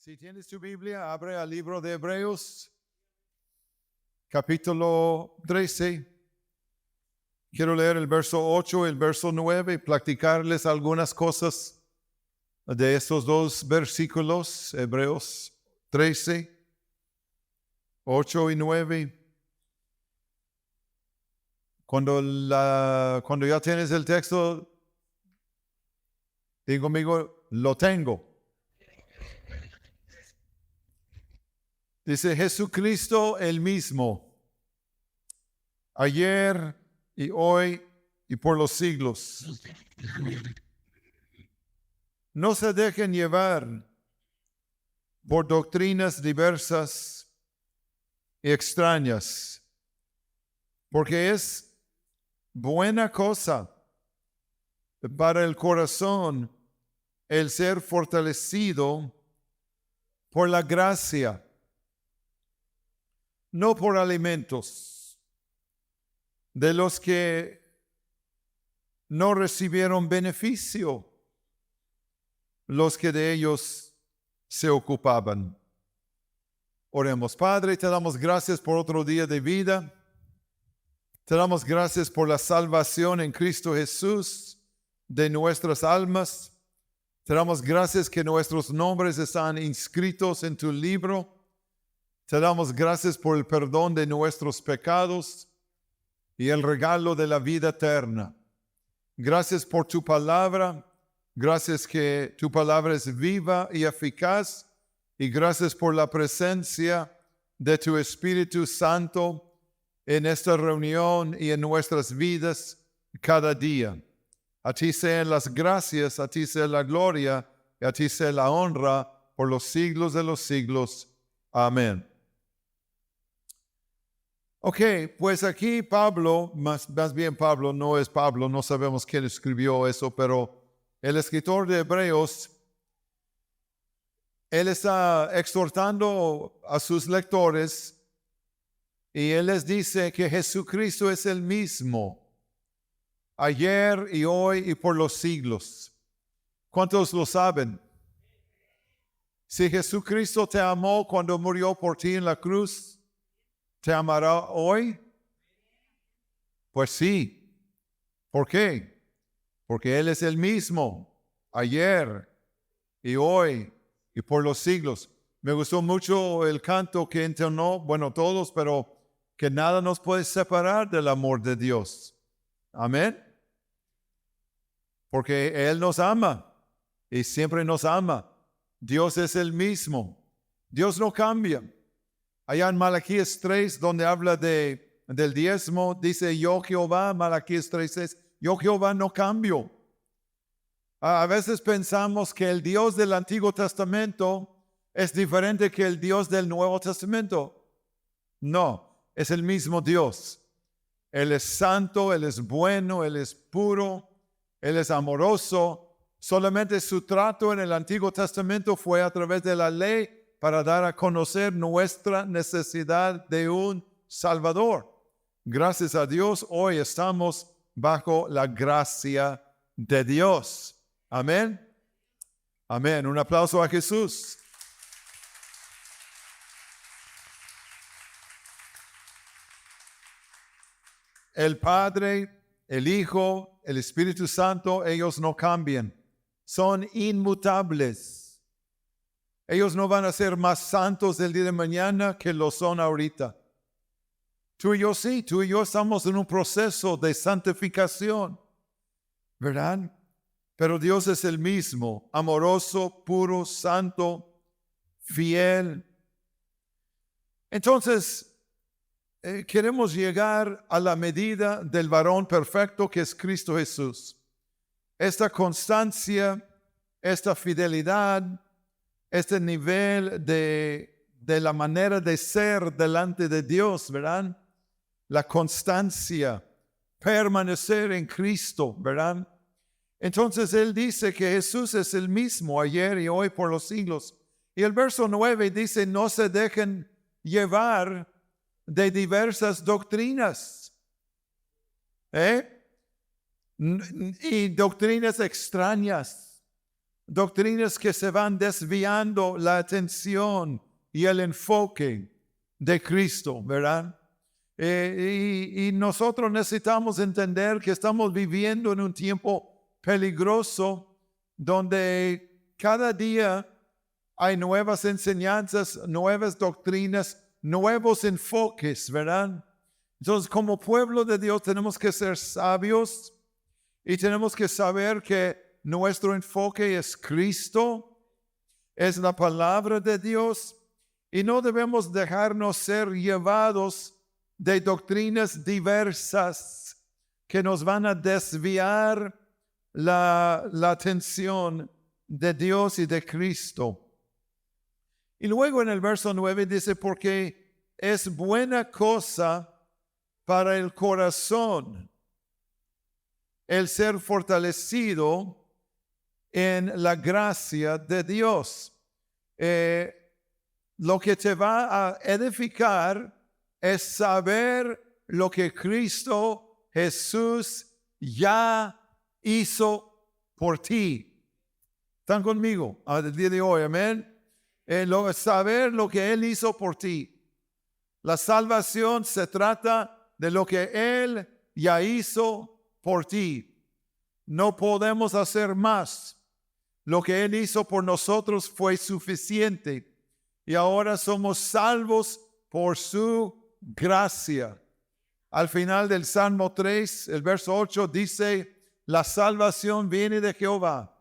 Si tienes tu Biblia, abre al libro de Hebreos, capítulo 13. Quiero leer el verso 8 y el verso 9 y platicarles algunas cosas de estos dos versículos, Hebreos 13, 8 y 9. Cuando ya tienes el texto, digo conmigo, lo tengo. Dice Jesucristo el mismo, ayer y hoy y por los siglos. No se dejen llevar por doctrinas diversas y extrañas, porque es buena cosa para el corazón el ser fortalecido por la gracia, no por alimentos de los que no recibieron beneficio los que de ellos se ocupaban. Oremos. Padre, te damos gracias por otro día de vida. Te damos gracias por la salvación en Cristo Jesús de nuestras almas. Te damos gracias que nuestros nombres están inscritos en tu libro. Te damos gracias por el perdón de nuestros pecados y el regalo de la vida eterna. Gracias por tu palabra. Gracias que tu palabra es viva y eficaz. Y gracias por la presencia de tu Espíritu Santo en esta reunión y en nuestras vidas cada día. A ti sean las gracias, a ti sea la gloria y a ti sea la honra por los siglos de los siglos. Amén. Ok, pues aquí Pablo, más bien Pablo, no es Pablo, no sabemos quién escribió eso, pero el escritor de Hebreos, él está exhortando a sus lectores y él les dice que Jesucristo es el mismo, ayer y hoy y por los siglos. ¿Cuántos lo saben? Si Jesucristo te amó cuando murió por ti en la cruz, ¿te amará hoy? Pues sí. ¿Por qué? Porque Él es el mismo, ayer y hoy y por los siglos. Me gustó mucho el canto que entonó, bueno, todos, pero que nada nos puede separar del amor de Dios. Amén. Porque Él nos ama y siempre nos ama. Dios es el mismo. Dios no cambia. Allá en Malaquías 3, donde habla del diezmo, dice, yo Jehová, Malaquías 3, yo Jehová no cambio. A veces pensamos que el Dios del Antiguo Testamento es diferente que el Dios del Nuevo Testamento. No, es el mismo Dios. Él es santo, Él es bueno, Él es puro, Él es amoroso. Solamente su trato en el Antiguo Testamento fue a través de la ley para dar a conocer nuestra necesidad de un Salvador. Gracias a Dios, hoy estamos bajo la gracia de Dios. Amén. Amén. Un aplauso a Jesús. El Padre, el Hijo, el Espíritu Santo, ellos no cambian. Son inmutables. Ellos no van a ser más santos el día de mañana que lo son ahorita. Tú y yo sí, tú y yo estamos en un proceso de santificación, ¿verdad? Pero Dios es el mismo, amoroso, puro, santo, fiel. Entonces, queremos llegar a la medida del varón perfecto que es Cristo Jesús. Esta constancia, esta fidelidad, este nivel de la manera de ser delante de Dios, ¿verdad? La constancia, permanecer en Cristo, ¿verdad? Entonces Él dice que Jesús es el mismo ayer y hoy por los siglos. Y el verso 9 dice, no se dejen llevar de diversas doctrinas. Y doctrinas extrañas. doctrinas que se van desviando la atención y el enfoque de Cristo, ¿verdad? Y nosotros necesitamos entender que estamos viviendo en un tiempo peligroso donde cada día hay nuevas enseñanzas, nuevas doctrinas, nuevos enfoques, ¿verdad? Entonces, como pueblo de Dios tenemos que ser sabios y tenemos que saber que nuestro enfoque es Cristo, es la palabra de Dios, y no debemos dejarnos ser llevados de doctrinas diversas que nos van a desviar la atención de Dios y de Cristo. Y luego en el verso 9 dice, porque es buena cosa para el corazón el ser fortalecido en la gracia de Dios. Lo que te va a edificar es saber lo que Cristo Jesús ya hizo por ti. ¿Están conmigo al día de hoy? Amén. Saber lo que Él hizo por ti. La salvación se trata de lo que Él ya hizo por ti. No podemos hacer más. Lo que Él hizo por nosotros fue suficiente. Y ahora somos salvos por su gracia. Al final del Salmo 3, el verso 8 dice, la salvación viene de Jehová.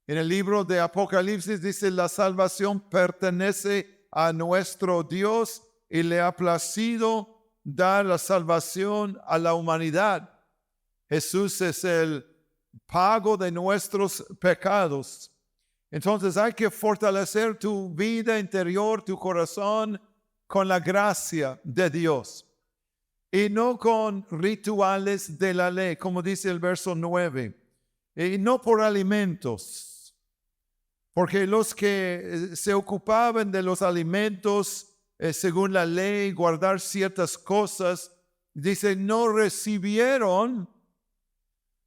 En el libro de Apocalipsis dice, la salvación pertenece a nuestro Dios y le ha placido dar la salvación a la humanidad. Jesús es el pago de nuestros pecados. Entonces hay que fortalecer tu vida interior, tu corazón, con la gracia de Dios. Y no con rituales de la ley, como dice el verso 9. Y no por alimentos. Porque los que se ocupaban de los alimentos según la ley, guardar ciertas cosas, dice, no recibieron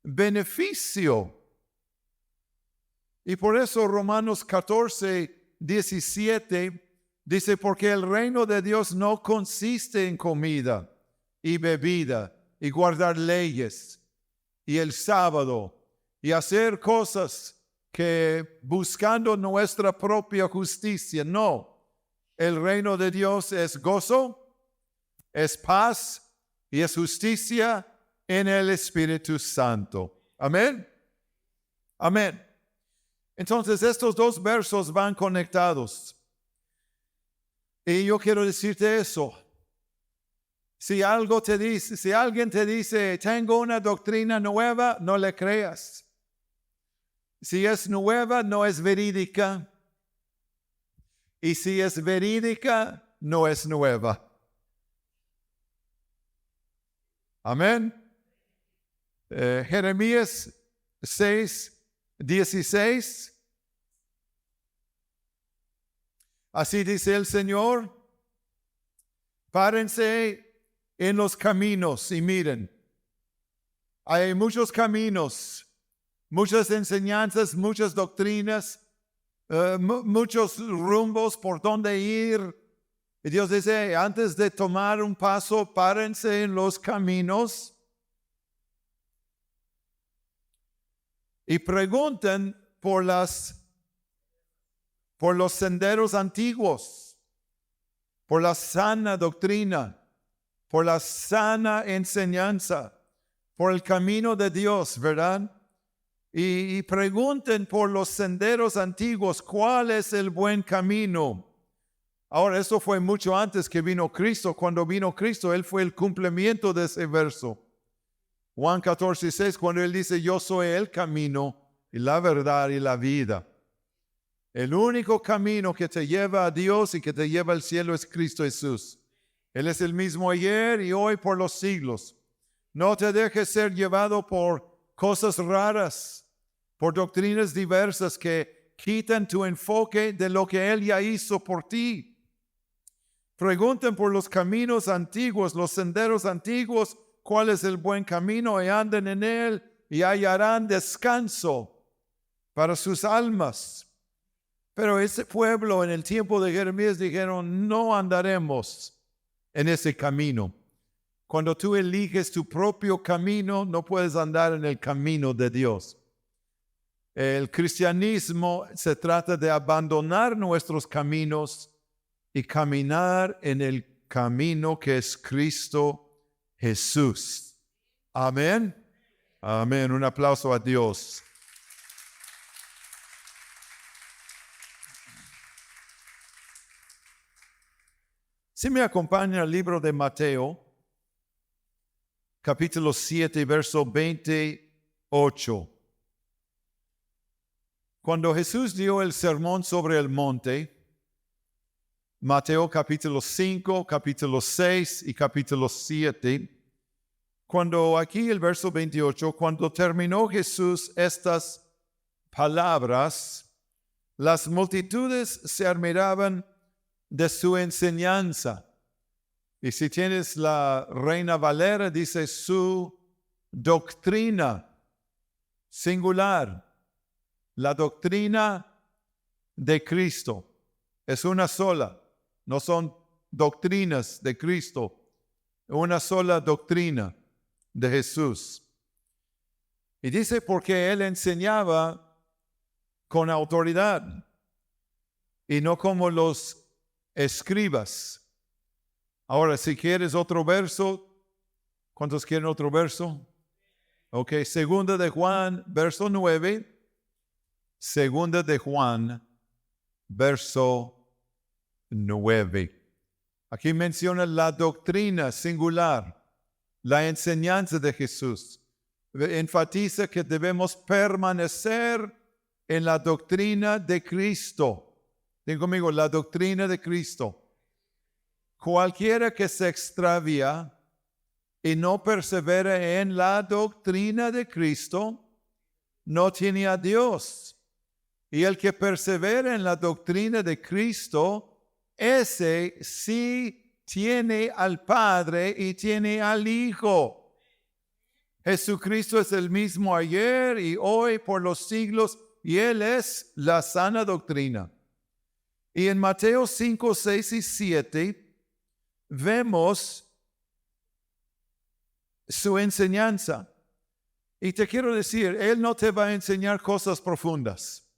beneficio. Y por eso Romanos 14, 17 dice, porque el reino de Dios no consiste en comida y bebida y guardar leyes y el sábado y hacer cosas que buscando nuestra propia justicia. No, el reino de Dios es gozo, es paz y es justicia en el Espíritu Santo. Amén. Amén. Entonces estos dos versos van conectados. Y yo quiero decirte eso. Si alguien te dice, tengo una doctrina nueva, no le creas. Si es nueva, no es verídica. Y si es verídica, no es nueva. Amén. Jeremías 6, 16. Así dice el Señor. Párense en los caminos y miren. Hay muchos caminos, muchas enseñanzas, muchas doctrinas, muchos rumbos por donde ir. Y Dios dice, antes de tomar un paso, párense en los caminos y pregunten por los senderos antiguos, por la sana doctrina, por la sana enseñanza, por el camino de Dios, ¿verdad? Y pregunten por los senderos antiguos, ¿cuál es el buen camino? Ahora, eso fue mucho antes que vino Cristo. Cuando vino Cristo, Él fue el cumplimiento de ese verso. Juan 14, 6, cuando Él dice, yo soy el camino y la verdad y la vida. El único camino que te lleva a Dios y que te lleva al cielo es Cristo Jesús. Él es el mismo ayer y hoy por los siglos. No te dejes ser llevado por cosas raras, por doctrinas diversas que quitan tu enfoque de lo que Él ya hizo por ti. Pregunten por los caminos antiguos, los senderos antiguos, cuál es el buen camino y anden en él y hallarán descanso. para sus almas. Pero ese pueblo en el tiempo de Jeremías dijeron, no andaremos en ese camino. Cuando tú eliges tu propio camino, no puedes andar en el camino de Dios. El cristianismo se trata de abandonar nuestros caminos y caminar en el camino que es Cristo Jesús. Amén. Amén. Un aplauso a Dios. Si me acompaña al libro de Mateo, capítulo 7, verso 28. Cuando Jesús dio el sermón sobre el monte, Mateo capítulo 5, capítulo 6 y capítulo 7, cuando aquí el verso 28, cuando terminó Jesús estas palabras, las multitudes se admiraban de su enseñanza. Y si tienes la Reina Valera, dice su doctrina singular. La doctrina de Cristo es una sola. No son doctrinas de Cristo. Una sola doctrina de Jesús. Y dice porque Él enseñaba con autoridad y no como los escribas. Ahora, si quieres otro verso, ¿cuántos quieren otro verso? Ok, segunda de Juan, verso 9. Segunda de Juan, verso 9. Aquí menciona la doctrina singular, la enseñanza de Jesús. Enfatiza que debemos permanecer en la doctrina de Cristo. Diga conmigo, la doctrina de Cristo. Cualquiera que se extravía y no persevera en la doctrina de Cristo, no tiene a Dios. Y el que persevera en la doctrina de Cristo, ese sí tiene al Padre y tiene al Hijo. Jesucristo es el mismo ayer y hoy por los siglos, y Él es la sana doctrina. Y en Mateo 5, 6 y 7, vemos su enseñanza. Y te quiero decir, Él no te va a enseñar cosas profundas.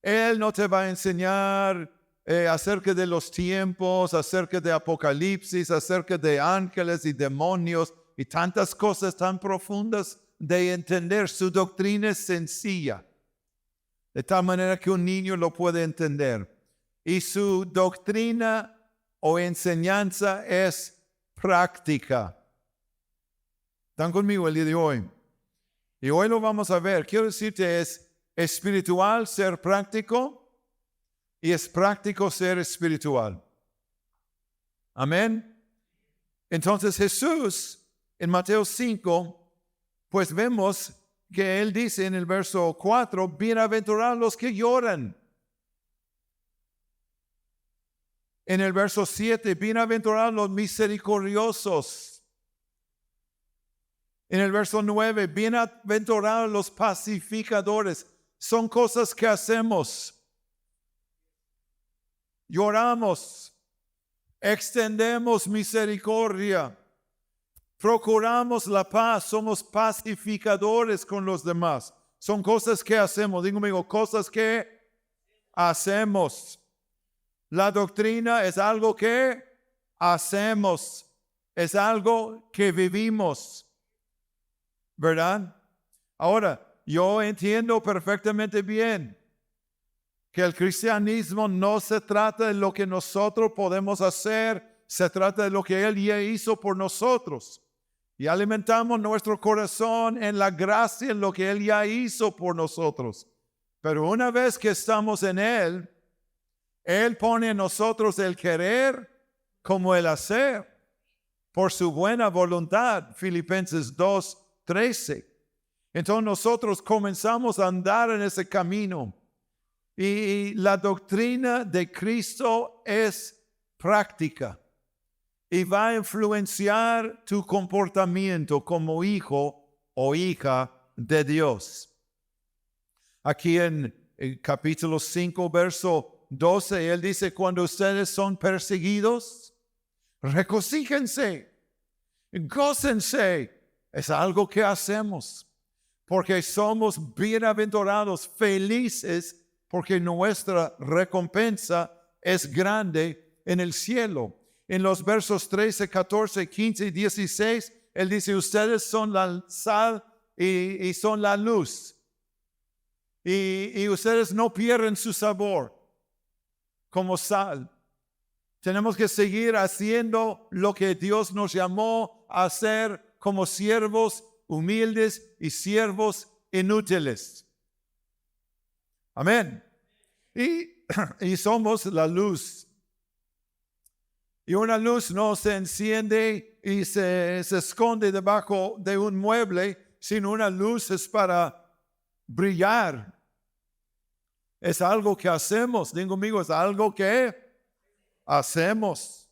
Él no te va a enseñar acerca de los tiempos, acerca de Apocalipsis, acerca de ángeles y demonios y tantas cosas tan profundas de entender. Su doctrina es sencilla, de tal manera que un niño lo puede entender. Y su doctrina o enseñanza es práctica. ¿Están conmigo el día de hoy? Y hoy lo vamos a ver. Quiero decirte, es espiritual ser práctico y es práctico ser espiritual. Amén. Entonces Jesús en Mateo 5, pues vemos que Él dice en el verso 4, bienaventurados los que lloran. En el verso 7, bienaventurados los misericordiosos. En el verso 9, bienaventurados los pacificadores. Son cosas que hacemos. Lloramos, extendemos misericordia, procuramos la paz, somos pacificadores con los demás. Son cosas que hacemos. Digo conmigo, cosas que hacemos. La doctrina es algo que hacemos, es algo que vivimos, ¿verdad? Ahora, yo entiendo perfectamente bien que el cristianismo no se trata de lo que nosotros podemos hacer, se trata de lo que Él ya hizo por nosotros. Y alimentamos nuestro corazón en la gracia, en lo que Él ya hizo por nosotros. Pero una vez que estamos en Él, Él pone en nosotros el querer como el hacer, por su buena voluntad. Filipenses 2:13. Entonces nosotros comenzamos a andar en ese camino. Y la doctrina de Cristo es práctica. Y va a influenciar tu comportamiento como hijo o hija de Dios. Aquí en capítulo 5, verso 12, él dice, cuando ustedes son perseguidos, regocíjense, gócense. Es algo que hacemos porque somos bienaventurados, felices, porque nuestra recompensa es grande en el cielo. En los versos 13, 14, 15 y 16, él dice, ustedes son la sal y son la luz. Y ustedes no pierden su sabor como sal. Tenemos que seguir haciendo lo que Dios nos llamó a hacer como siervos humildes y siervos inútiles. Amén. Y somos la luz. Y una luz no se enciende y se esconde debajo de un mueble, sino una luz es para brillar. Es algo que hacemos. Digo, conmigo, es algo que hacemos.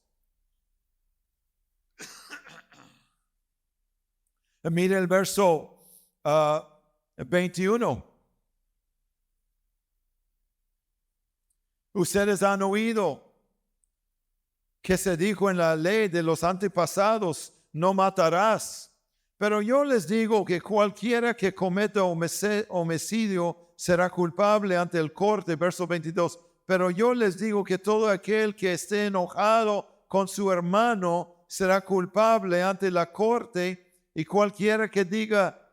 Mire el verso 21. Ustedes han oído que se dijo en la ley de los antepasados, no matarás. Pero yo les digo que cualquiera que cometa homicidio será culpable ante el corte. Verso 22. Pero yo les digo que todo aquel que esté enojado con su hermano será culpable ante la corte. Y cualquiera que diga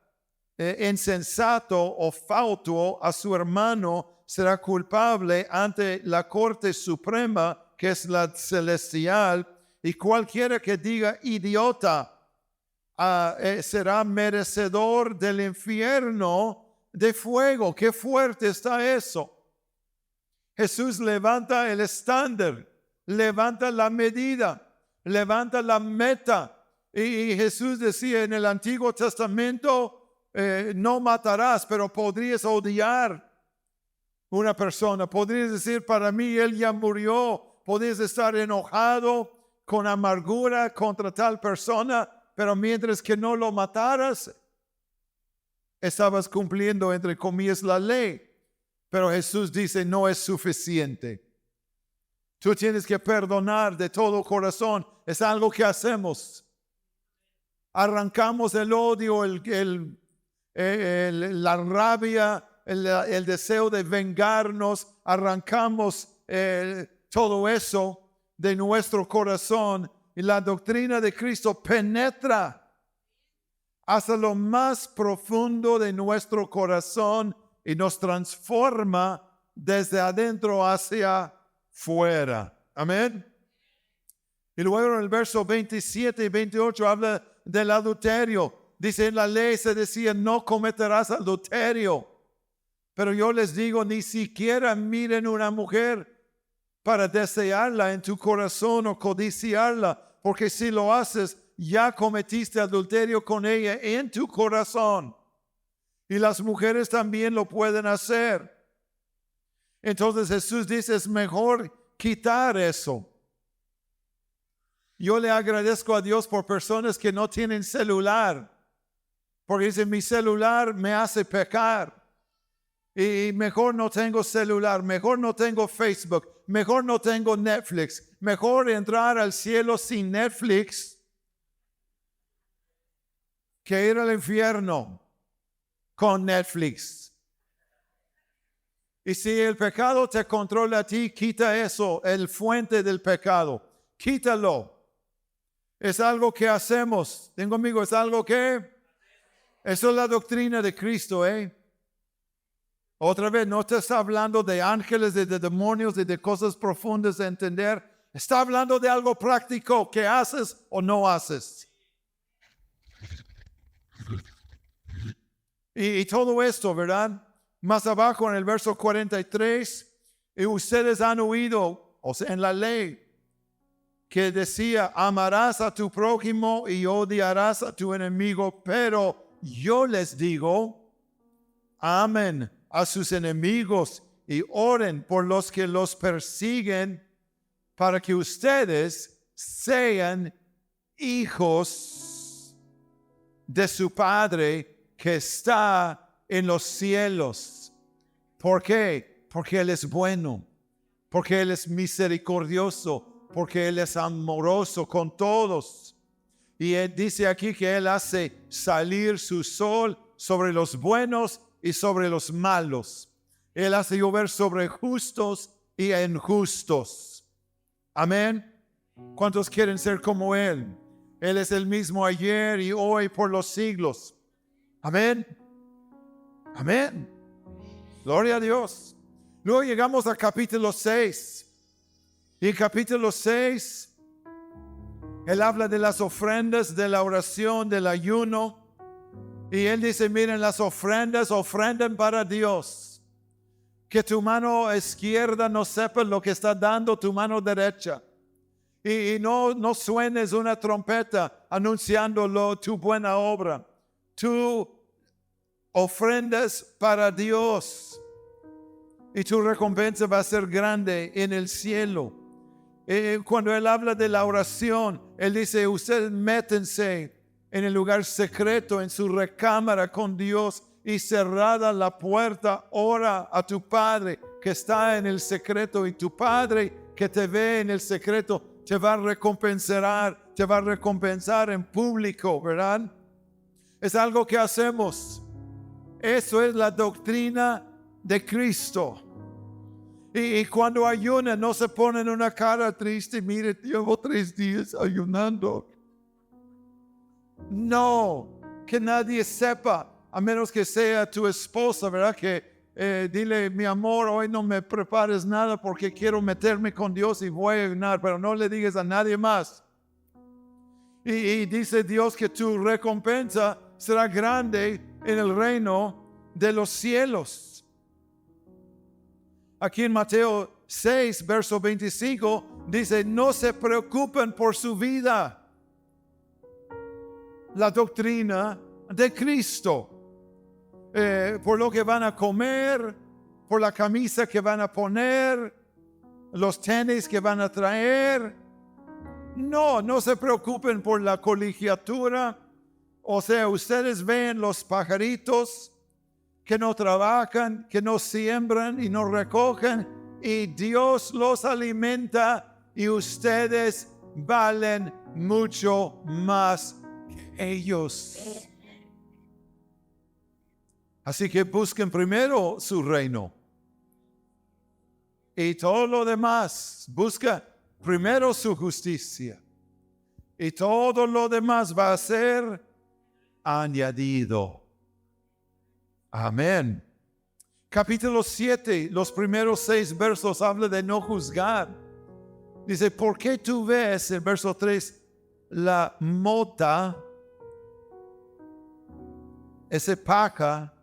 insensato o fauto a su hermano será culpable ante la corte suprema, que es la celestial. Y cualquiera que diga idiota será merecedor del infierno de fuego. Qué fuerte está eso. Jesús levanta el estándar, levanta la medida, levanta la meta. Y Jesús decía en el Antiguo Testamento, no matarás, pero podrías odiar una persona. Podrías decir, para mí él ya murió. Podrías estar enojado con amargura contra tal persona, pero mientras que no lo mataras, estabas cumpliendo, entre comillas, la ley. Pero Jesús dice, no es suficiente. Tú tienes que perdonar de todo corazón. Es algo que hacemos. Arrancamos el odio, la rabia, el deseo de vengarnos. Arrancamos todo eso de nuestro corazón. Y la doctrina de Cristo penetra hasta lo más profundo de nuestro corazón y nos transforma desde adentro hacia fuera. Amén. Y luego en el verso 27 y 28 habla del adulterio. Dice, en la ley se decía, no cometerás adulterio. Pero yo les digo, ni siquiera miren una mujer para desearla en tu corazón o codiciarla, porque si lo haces, ya cometiste adulterio con ella en tu corazón. Y las mujeres también lo pueden hacer. Entonces Jesús dice, es mejor quitar eso. Yo le agradezco a Dios por personas que no tienen celular, porque dicen, mi celular me hace pecar. Y mejor no tengo celular, mejor no tengo Facebook, mejor no tengo Netflix, mejor entrar al cielo sin Netflix que ir al infierno con Netflix. Y si el pecado te controla a ti, quita eso, el fuente del pecado, quítalo. Es algo que hacemos. Tengo amigos, es algo que... Eso es la doctrina de Cristo, Otra vez, no te está hablando de ángeles, de demonios, de cosas profundas de entender. Está hablando de algo práctico que haces o no haces. Y todo esto, ¿verdad? Más abajo en el verso 43, y ustedes han oído, o sea, en la ley, que decía, amarás a tu prójimo y odiarás a tu enemigo, pero yo les digo, amen a sus enemigos y oren por los que los persiguen, para que ustedes sean hijos de su Padre que está en los cielos. ¿Por qué? Porque Él es bueno, porque Él es misericordioso, porque Él es amoroso con todos. Y Él dice aquí que Él hace salir su sol sobre los buenos y sobre los malos. Él hace llover sobre justos y injustos. Amén. ¿Cuántos quieren ser como Él? Él es el mismo ayer y hoy por los siglos. Amén. Amén. Gloria a Dios. Luego llegamos al capítulo 6. Y en capítulo 6, Él habla de las ofrendas, de la oración, del ayuno. Y Él dice, miren, las ofrendas, ofrendan para Dios. Que tu mano izquierda no sepa lo que está dando tu mano derecha. Y no suenes una trompeta anunciándolo tu buena obra. Tú ofrendas para Dios. Y tu recompensa va a ser grande en el cielo. Cuando Él habla de la oración, Él dice, ustedes métense en el lugar secreto, en su recámara con Dios, y cerrada la puerta, ora a tu Padre que está en el secreto, y tu Padre que te ve en el secreto te va a recompensar en público, ¿verdad? Es algo que hacemos. Eso es la doctrina de Cristo. Y cuando ayunan, no se ponen una cara triste. Mire, llevo 3 días ayunando. No, que nadie sepa, a menos que sea tu esposa, ¿verdad? Que dile, mi amor, hoy no me prepares nada porque quiero meterme con Dios y voy a ayunar, pero no le digas a nadie más. Y dice Dios que tu recompensa será grande en el reino de los cielos. Aquí en Mateo 6, verso 25, dice, no se preocupen por su vida. La doctrina de Cristo. Por lo que van a comer, por la camisa que van a poner, los tenis que van a traer. No se preocupen por la colegiatura. O sea, ustedes ven los pajaritos que no trabajan, que no siembran y no recogen, y Dios los alimenta, y ustedes valen mucho más que ellos. Así que busquen primero su reino. Y todo lo demás, busca primero su justicia. Y todo lo demás va a ser añadido. Amén. Capítulo 7, los primeros 6 versos habla de no juzgar. Dice, ¿por qué tú ves, en verso 3, la mota, ese paja,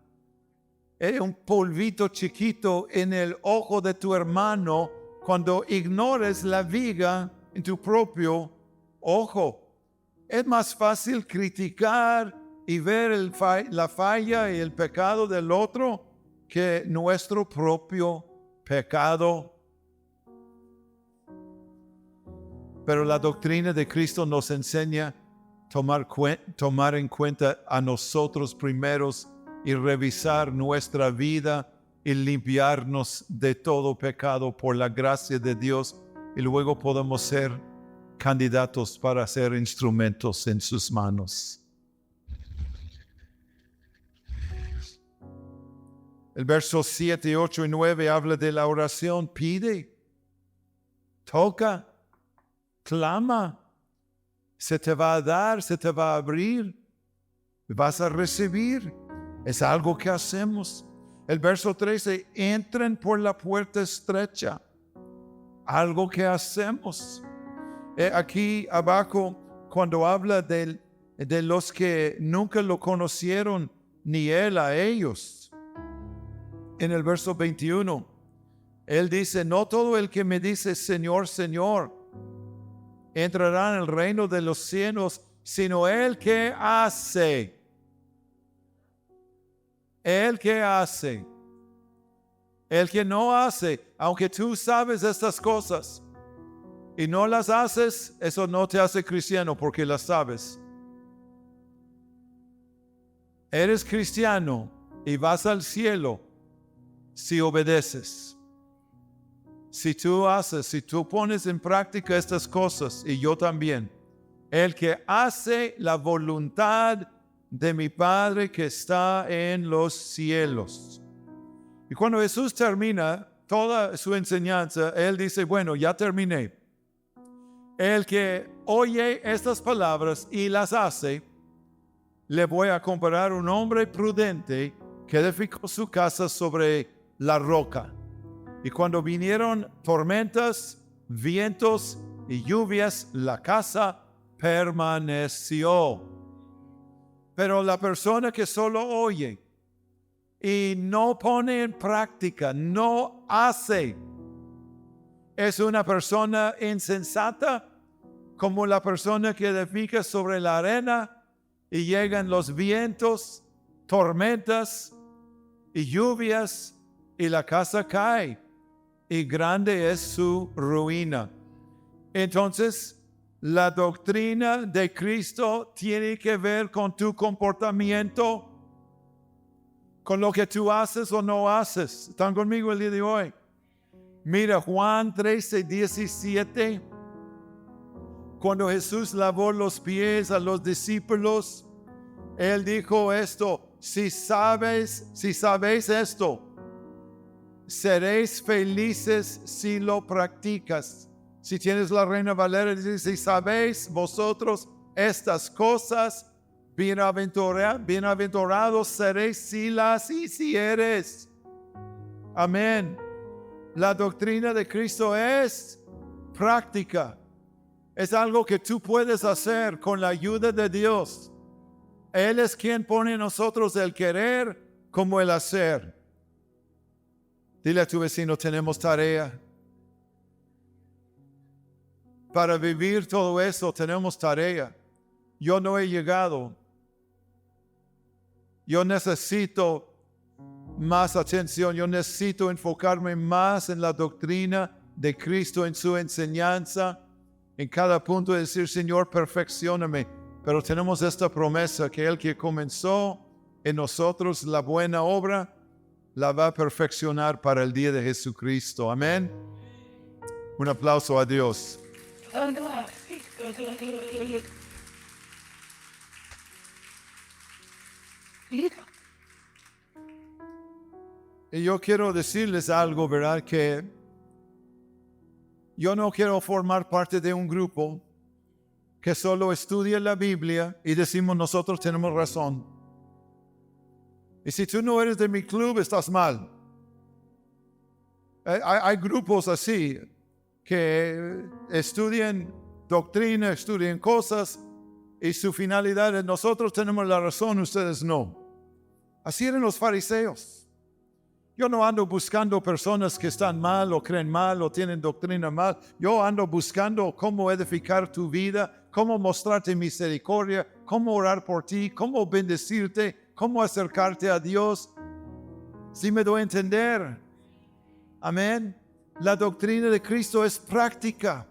un polvito chiquito en el ojo de tu hermano cuando ignores la viga en tu propio ojo? Es más fácil criticar y ver la falla y el pecado del otro que nuestro propio pecado. Pero la doctrina de Cristo nos enseña tomar en cuenta a nosotros primeros y revisar nuestra vida y limpiarnos de todo pecado por la gracia de Dios, y luego podemos ser candidatos para ser instrumentos en sus manos. El verso 7, 8 y 9 habla de la oración. Pide, toca, clama. Se te va a dar, se te va a abrir. Vas a recibir. Es algo que hacemos. El verso 13, entren por la puerta estrecha. Algo que hacemos. Aquí abajo, cuando habla de los que nunca lo conocieron, ni Él a ellos. En el verso 21, Él dice, no todo el que me dice Señor, Señor, entrará en el reino de los cielos, sino el que hace. El que hace. El que no hace, aunque tú sabes estas cosas y no las haces, eso no te hace cristiano porque las sabes. Eres cristiano y vas al cielo si obedeces. Si tú pones en práctica estas cosas, y yo también, el que hace la voluntad de mi Padre que está en los cielos. Y cuando Jesús termina toda su enseñanza, Él dice, bueno, ya terminé. El que oye estas palabras y las hace, le voy a comparar a un hombre prudente que edificó su casa sobre la roca. Y cuando vinieron tormentas, vientos y lluvias, la casa permaneció. Pero la persona que solo oye y no pone en práctica, no hace, es una persona insensata, como la persona que edifica sobre la arena y llegan los vientos, tormentas y lluvias y la casa cae y grande es su ruina. Entonces, la doctrina de Cristo tiene que ver con tu comportamiento, con lo que tú haces o no haces. ¿Están conmigo el día de hoy? Mira, Juan 13:17. Cuando Jesús lavó los pies a los discípulos, Él dijo esto: si sabéis esto, seréis felices si lo practicas. Si tienes la Reina Valera, dice, si sabéis vosotros estas cosas, bienaventurados seréis si las hicieres. Amén. La doctrina de Cristo es práctica. Es algo que tú puedes hacer con la ayuda de Dios. Él es quien pone en nosotros el querer como el hacer. Dile a tu vecino, tenemos tarea. Para vivir todo eso tenemos tarea. Yo no he llegado. Yo necesito más atención. Yo necesito enfocarme más en la doctrina de Cristo, en su enseñanza. En cada punto de decir, Señor, perfeccióname. Pero tenemos esta promesa que el que comenzó en nosotros la buena obra, la va a perfeccionar para el día de Jesucristo. Amén. Un aplauso a Dios. Y yo quiero decirles algo, ¿verdad? Que yo no quiero formar parte de un grupo que solo estudia la Biblia y decimos nosotros tenemos razón. Y si tú no eres de mi club, estás mal. Hay grupos así que estudian doctrina, estudian cosas y su finalidad es nosotros tenemos la razón, ustedes no. Así eran los fariseos. Yo no ando buscando personas que están mal o creen mal o tienen doctrina mal. Yo ando buscando cómo edificar tu vida, cómo mostrarte misericordia, cómo orar por ti, cómo bendecirte, cómo acercarte a Dios. ¿Sí me doy a entender? Amén. La doctrina de Cristo es práctica.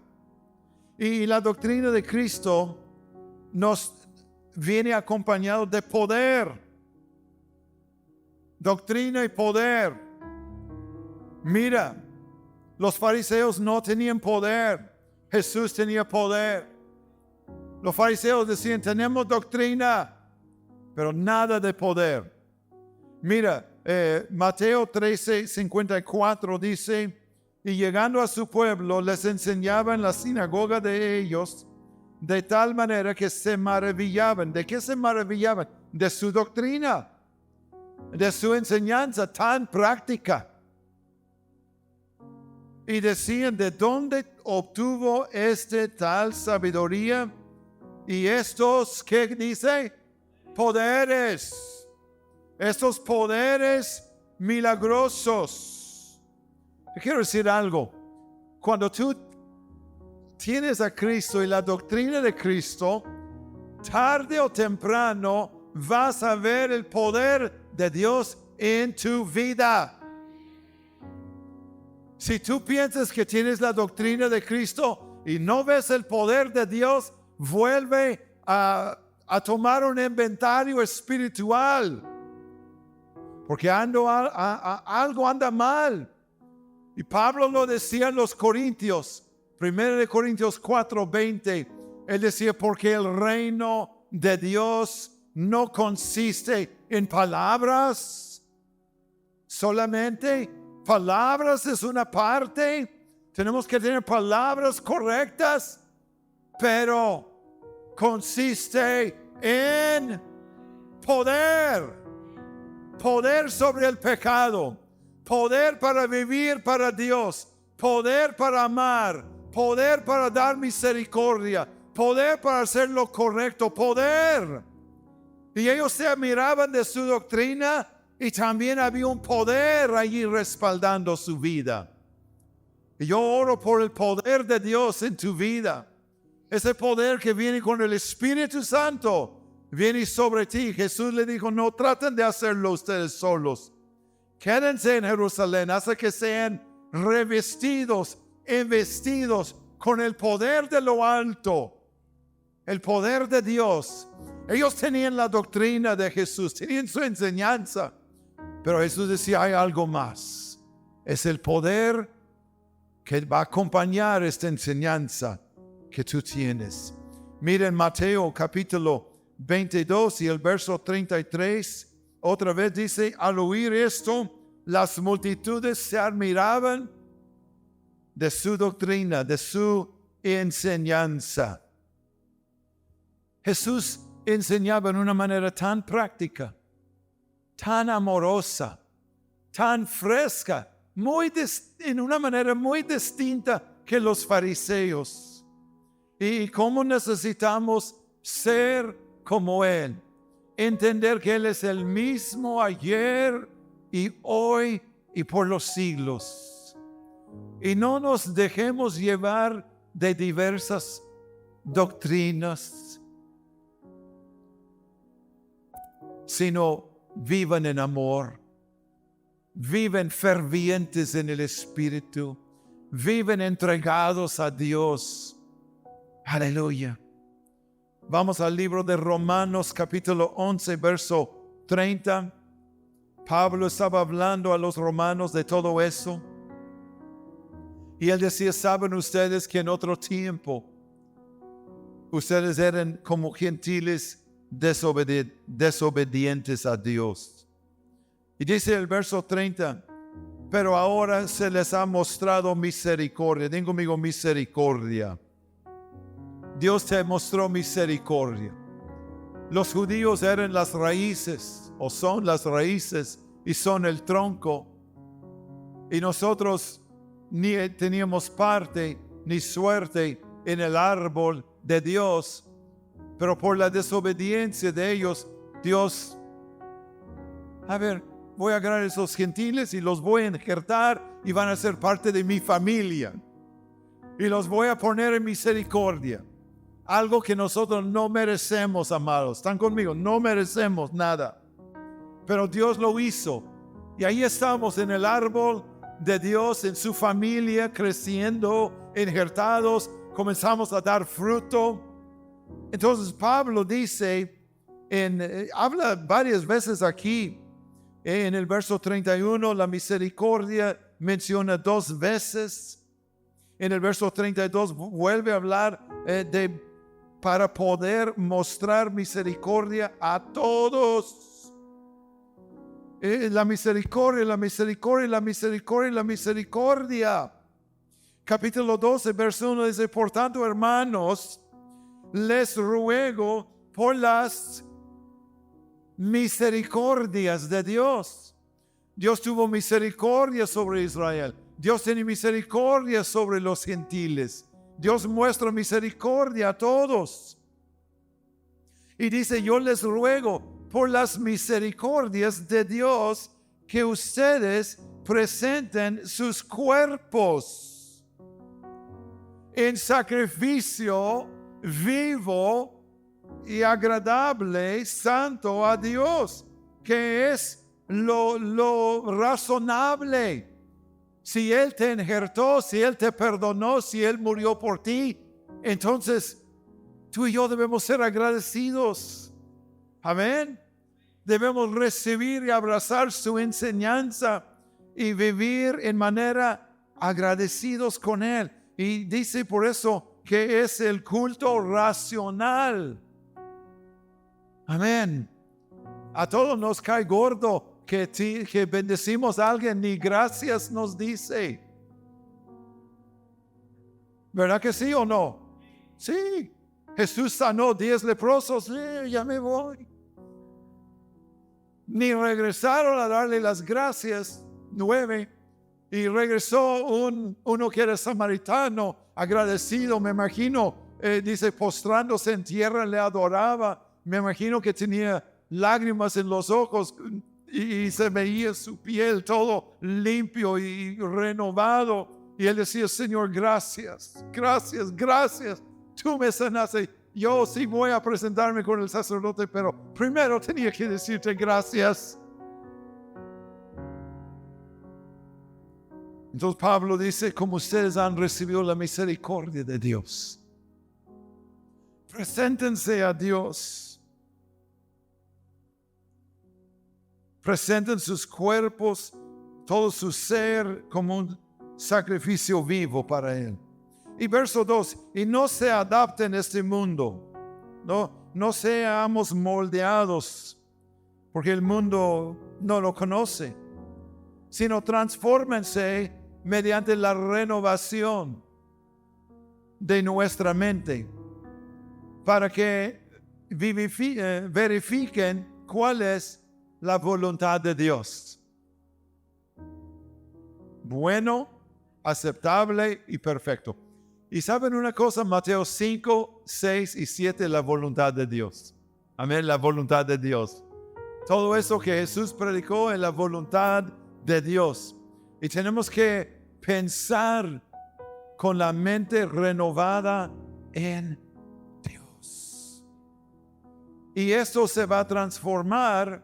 Y la doctrina de Cristo nos viene acompañado de poder. Doctrina y poder. Mira, los fariseos no tenían poder. Jesús tenía poder. Los fariseos decían, tenemos doctrina, pero nada de poder. Mira, Mateo 13:54 dice, y llegando a su pueblo, les enseñaba en la sinagoga de ellos, de tal manera que se maravillaban. ¿De qué se maravillaban? De su doctrina, de su enseñanza tan práctica. Y decían, ¿de dónde obtuvo tal sabiduría? Y estos, ¿qué dice? Poderes. Estos poderes milagrosos. Te quiero decir algo. Cuando tú tienes a Cristo y la doctrina de Cristo, tarde o temprano vas a ver el poder de Dios en tu vida. Si tú piensas que tienes la doctrina de Cristo y no ves el poder de Dios, vuelve a tomar un inventario espiritual. porque algo anda mal. Y Pablo lo decía en los Corintios, 1 Corintios 4:20, él decía, porque el reino de Dios no consiste en palabras solamente. Palabras es una parte, tenemos que tener palabras correctas, pero consiste en poder sobre el pecado, poder para vivir para Dios, poder para amar, poder para dar misericordia, poder para hacer lo correcto, poder. Y ellos se admiraban de su doctrina y también había un poder allí respaldando su vida. Y yo oro por el poder de Dios en tu vida. Ese poder que viene con el Espíritu Santo viene sobre ti. Jesús le dijo, no traten de hacerlo ustedes solos. Quédense en Jerusalén hasta que sean revestidos, investidos con el poder de lo alto, el poder de Dios. Ellos tenían la doctrina de Jesús, tenían su enseñanza, pero Jesús decía, hay algo más. Es el poder que va a acompañar esta enseñanza que tú tienes. Miren Mateo capítulo 22 y el verso 33. Otra vez dice, al oír esto, las multitudes se admiraban de su doctrina, de su enseñanza. Jesús enseñaba en una manera tan práctica, tan amorosa, tan fresca, en una manera muy distinta que los fariseos. Y cómo necesitamos ser como Él. Entender que Él es el mismo ayer y hoy y por los siglos. Y no nos dejemos llevar de diversas doctrinas, sino vivan en amor, viven fervientes en el Espíritu, viven entregados a Dios. Aleluya. Vamos al libro de Romanos capítulo 11, verso 30. Pablo estaba hablando a los romanos de todo eso. Y él decía, ¿saben ustedes que en otro tiempo ustedes eran como gentiles desobedientes a Dios? Y dice el verso 30, pero ahora se les ha mostrado misericordia. Diga conmigo, misericordia. Dios te mostró misericordia. Los judíos eran las raíces, o son las raíces, y son el tronco. Y nosotros ni teníamos parte ni suerte en el árbol de Dios, pero por la desobediencia de ellos, Dios, voy a agarrar a esos gentiles y los voy a injertar y van a ser parte de mi familia. Y los voy a poner en misericordia. Algo que nosotros no merecemos, amados. ¿Están conmigo? No merecemos nada. Pero Dios lo hizo. Y ahí estamos en el árbol de Dios, en su familia, creciendo, injertados. Comenzamos a dar fruto. Entonces Pablo dice, habla varias veces aquí, en el verso 31, la misericordia menciona 2 veces. En el verso 32 vuelve a hablar para poder mostrar misericordia a todos. La misericordia, la misericordia, la misericordia, la misericordia. Capítulo 12, verso 1 dice, por tanto, hermanos, les ruego por las misericordias de Dios. Dios tuvo misericordia sobre Israel. Dios tiene misericordia sobre los gentiles. Dios muestra misericordia a todos. Y dice, yo les ruego por las misericordias de Dios que ustedes presenten sus cuerpos en sacrificio vivo y agradable, santo a Dios, que es lo razonable. Si Él te injertó, si Él te perdonó, si Él murió por ti, entonces tú y yo debemos ser agradecidos. Amén. debemos recibir y abrazar su enseñanza y vivir en manera agradecidos con Él. Y dice por eso que es el culto racional. Amén. A todos nos cae gordo que bendecimos a alguien, ni gracias nos dice. ¿Verdad que sí o no? Sí. Jesús sanó 10 leprosos. Ya me voy. Ni regresaron a darle las gracias. 9. Y regresó uno que era samaritano, agradecido, me imagino, dice, postrándose en tierra, le adoraba. Me imagino que tenía lágrimas en los ojos y se veía su piel todo limpio y renovado. Y él decía, Señor, gracias, gracias, gracias. Tú me sanaste. Yo sí voy a presentarme con el sacerdote, pero primero tenía que decirte gracias. Entonces Pablo dice, como ustedes han recibido la misericordia de Dios, preséntense a Dios. Presenten sus cuerpos, todo su ser como un sacrificio vivo para Él. Y verso 2, y no se adapten a este mundo, no seamos moldeados, porque el mundo no lo conoce, sino transfórmense mediante la renovación de nuestra mente, para que verifiquen cuál es la voluntad de Dios. Bueno, aceptable y perfecto. Y saben una cosa, Mateo 5, 6 y 7, la voluntad de Dios. Amén, la voluntad de Dios. Todo eso que Jesús predicó es la voluntad de Dios. Y tenemos que pensar con la mente renovada en Dios. Y esto se va a transformar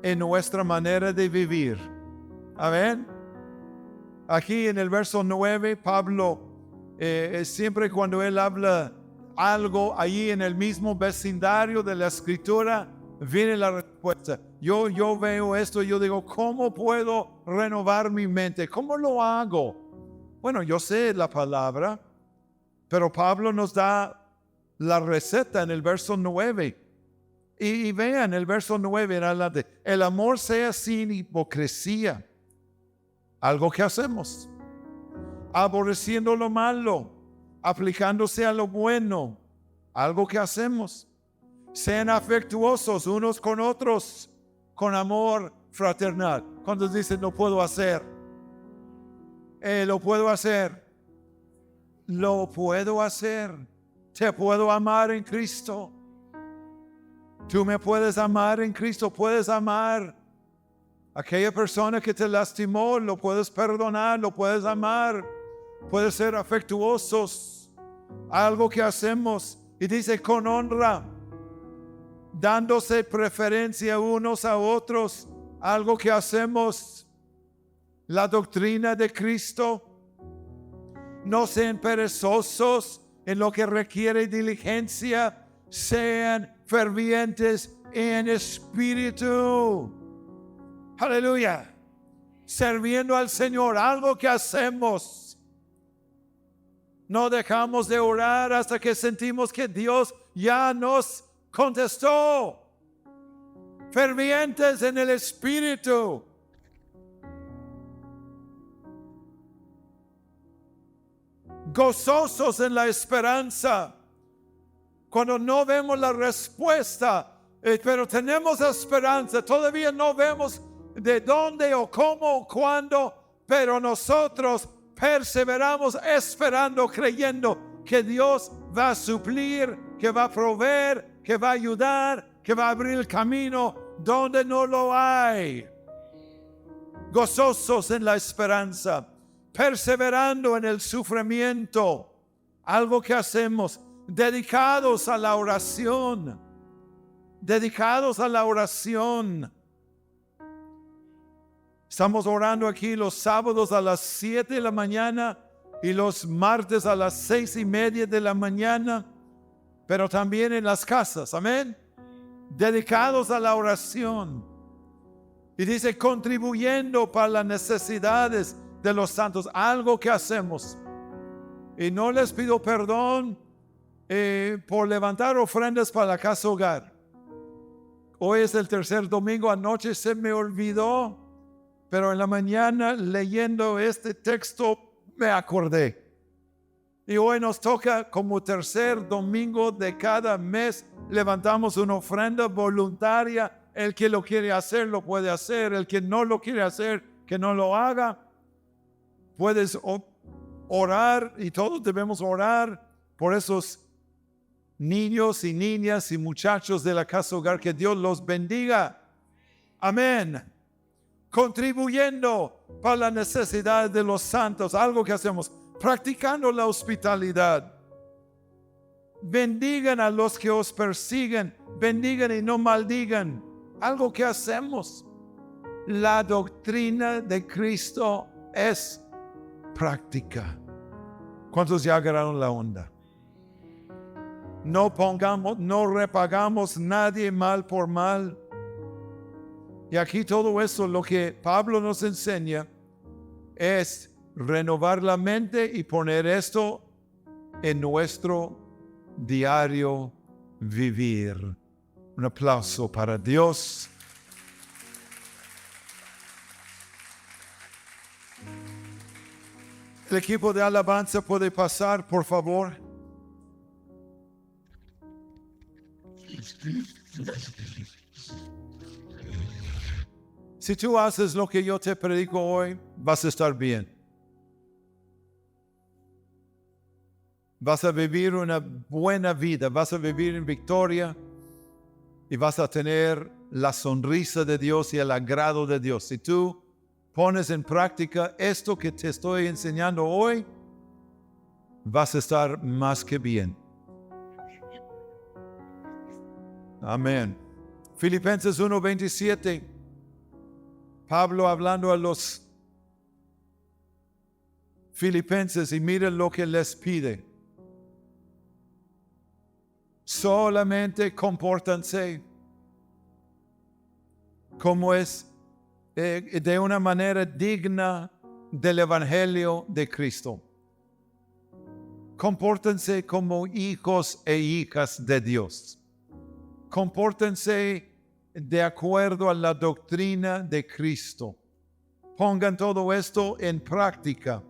en nuestra manera de vivir. Amén. Aquí en el verso 9, Pablo, siempre cuando él habla algo, allí en el mismo vecindario de la escritura, viene la respuesta. Yo veo esto y yo digo, ¿cómo puedo renovar mi mente? ¿Cómo lo hago? Bueno, yo sé la palabra, pero Pablo nos da la receta en el verso 9. Y vean el verso 9 en adelante. El amor sea sin hipocresía. Algo que hacemos. Aborreciendo lo malo, aplicándose a lo bueno. Algo que hacemos. Sean afectuosos unos con otros, con amor fraternal. Cuando dicen no puedo hacer, lo puedo hacer. Lo puedo hacer. Te puedo amar en Cristo. Tú me puedes amar en Cristo. Puedes amar a aquella persona que te lastimó. Lo puedes perdonar. Lo puedes amar. Puedes ser afectuosos. Algo que hacemos. Y dice con honra, dándose preferencia unos a otros. Algo que hacemos. La doctrina de Cristo. No sean perezosos en lo que requiere diligencia. Sean fervientes en espíritu. Aleluya. Sirviendo al Señor. Algo que hacemos. No dejamos de orar hasta que sentimos que Dios ya nos contestó. Fervientes en el espíritu. Gozosos en la esperanza. Cuando no vemos la respuesta, pero tenemos esperanza, todavía no vemos de dónde o cómo o cuándo, pero nosotros perseveramos esperando, creyendo que Dios va a suplir, que va a proveer, que va a ayudar, que va a abrir el camino donde no lo hay. Gozosos en la esperanza, perseverando en el sufrimiento, algo que hacemos, dedicados a la oración, dedicados a la oración. Estamos orando aquí los sábados a las 7 de la mañana y los martes a las 6:30 de la mañana, pero también en las casas, amén. dedicados a la oración. Y dice, contribuyendo para las necesidades de los santos, algo que hacemos. Y no les pido perdón por levantar ofrendas para la casa hogar. Hoy es el tercer domingo, anoche se me olvidó, pero en la mañana leyendo este texto me acordé. Y hoy nos toca como tercer domingo de cada mes, levantamos una ofrenda voluntaria. El que lo quiere hacer, lo puede hacer. El que no lo quiere hacer, que no lo haga. Puedes orar, y todos debemos orar por esos niños y niñas y muchachos de la casa hogar. Que Dios los bendiga. Amén. Contribuyendo para la necesidad de los santos. Algo que hacemos. Practicando la hospitalidad. Bendigan a los que os persiguen. Bendigan y no maldigan. Algo que hacemos. La doctrina de Cristo es práctica. ¿Cuántos ya agarraron la onda? No repagamos nadie mal por mal. Y aquí todo eso, lo que Pablo nos enseña es renovar la mente y poner esto en nuestro diario vivir. Un aplauso para Dios. El equipo de alabanza puede pasar, por favor. Si tú haces lo que yo te predico hoy, vas a estar bien. Vas a vivir una buena vida, vas a vivir en victoria y vas a tener la sonrisa de Dios y el agrado de Dios. Si tú pones en práctica esto que te estoy enseñando hoy, vas a estar más que bien. Amén. Filipenses 1:27. Pablo hablando a los filipenses y miren lo que les pide. Solamente compórtense como es de una manera digna del Evangelio de Cristo. Compórtense como hijos e hijas de Dios. Compórtense de acuerdo a la doctrina de Cristo. Pongan todo esto en práctica.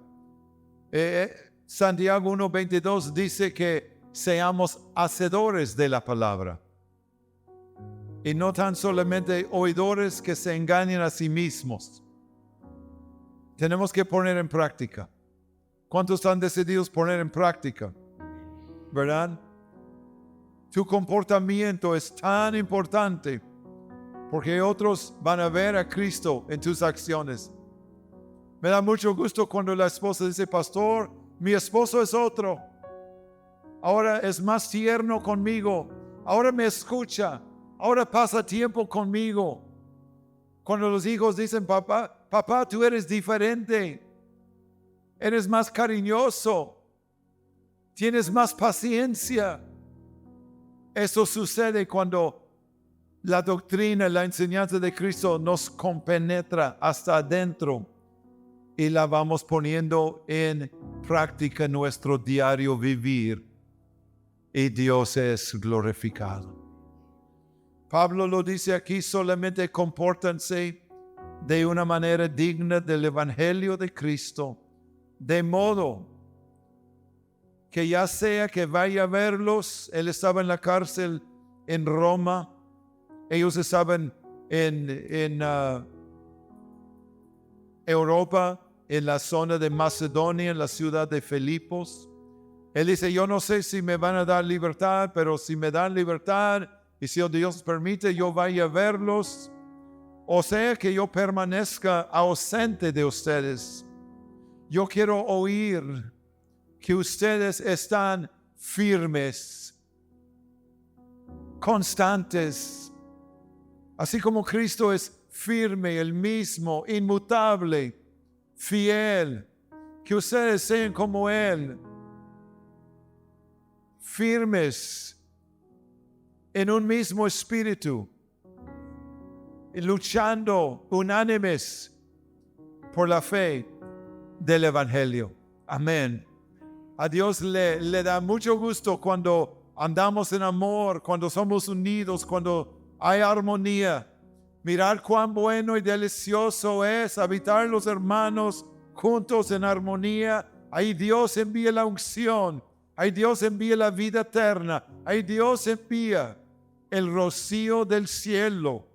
Santiago 1:22 dice que seamos hacedores de la palabra. Y no tan solamente oidores que se engañan a sí mismos. Tenemos que poner en práctica. ¿Cuántos están decididos poner en práctica? ¿Verdad? Tu comportamiento es tan importante porque otros van a ver a Cristo en tus acciones. Me da mucho gusto cuando la esposa dice, pastor, mi esposo es otro. Ahora es más tierno conmigo. Ahora me escucha. Ahora pasa tiempo conmigo. Cuando los hijos dicen, papá, tú eres diferente. Eres más cariñoso. Tienes más paciencia. Eso sucede cuando la doctrina, la enseñanza de Cristo nos compenetra hasta adentro y la vamos poniendo en práctica en nuestro diario vivir. Y Dios es glorificado. Pablo lo dice aquí, solamente compórtense de una manera digna del Evangelio de Cristo, de modo que ya sea que vaya a verlos, él estaba en la cárcel en Roma, ellos estaban en Europa, en la zona de Macedonia, en la ciudad de Filipos. Él dice, yo no sé si me van a dar libertad, pero si me dan libertad, y si Dios permite, yo vaya a verlos, o sea que yo permanezca ausente de ustedes. Yo quiero oír que ustedes están firmes, constantes, así como Cristo es firme, el mismo, inmutable, fiel, que ustedes sean como Él, firmes en un mismo espíritu, y luchando unánimes por la fe del Evangelio. Amén. A Dios le da mucho gusto cuando andamos en amor, cuando somos unidos, cuando hay armonía. Mirar cuán bueno y delicioso es habitar los hermanos juntos en armonía. Ahí Dios envía la unción, ahí Dios envía la vida eterna, ahí Dios envía el rocío del cielo.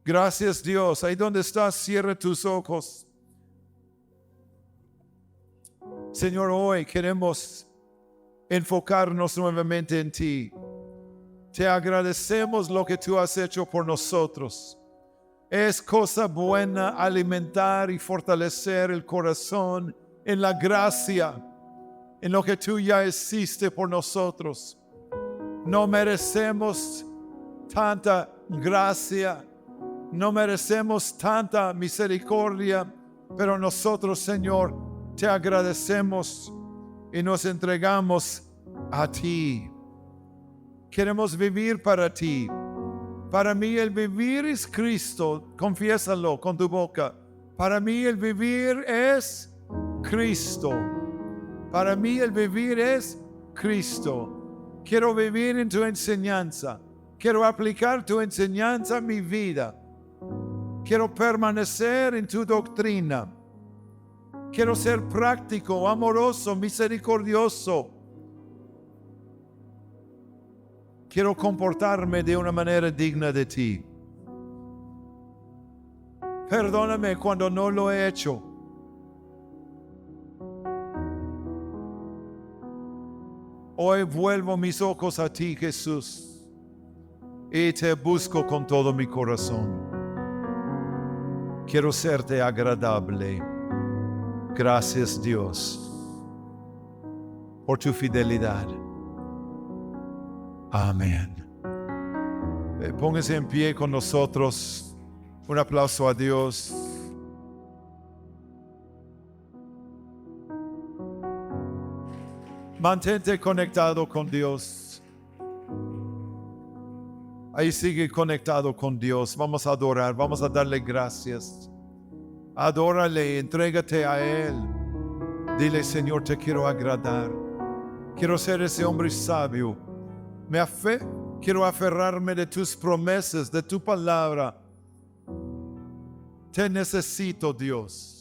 Gracias Dios. Ahí donde estás, cierra tus ojos. Señor, hoy queremos enfocarnos nuevamente en ti. Te agradecemos lo que tú has hecho por nosotros. Es cosa buena alimentar y fortalecer el corazón en la gracia, en lo que tú ya hiciste por nosotros. No merecemos tanta gracia, no merecemos tanta misericordia, pero nosotros, Señor, te agradecemos y nos entregamos a ti. Queremos vivir para ti. Para mí el vivir es Cristo. Confiésalo con tu boca. Para mí el vivir es Cristo. Para mí el vivir es Cristo. Quiero vivir en tu enseñanza. Quiero aplicar tu enseñanza a mi vida. Quiero permanecer en tu doctrina. Quiero ser práctico, amoroso, misericordioso. Quiero comportarme de una manera digna de ti. Perdóname cuando no lo he hecho. Hoy vuelvo mis ojos a ti, Jesús, y te busco con todo mi corazón. Quiero serte agradable. Gracias, Dios, por tu fidelidad. Amén. Póngase en pie con nosotros. Un aplauso a Dios. Mantente conectado con Dios. Ahí sigue conectado con Dios. Vamos a adorar, vamos a darle gracias. Adórale, entrégate a Él. Dile, Señor, te quiero agradar. Quiero ser ese hombre sabio. Quiero aferrarme de tus promesas, de tu palabra. Te necesito, Dios.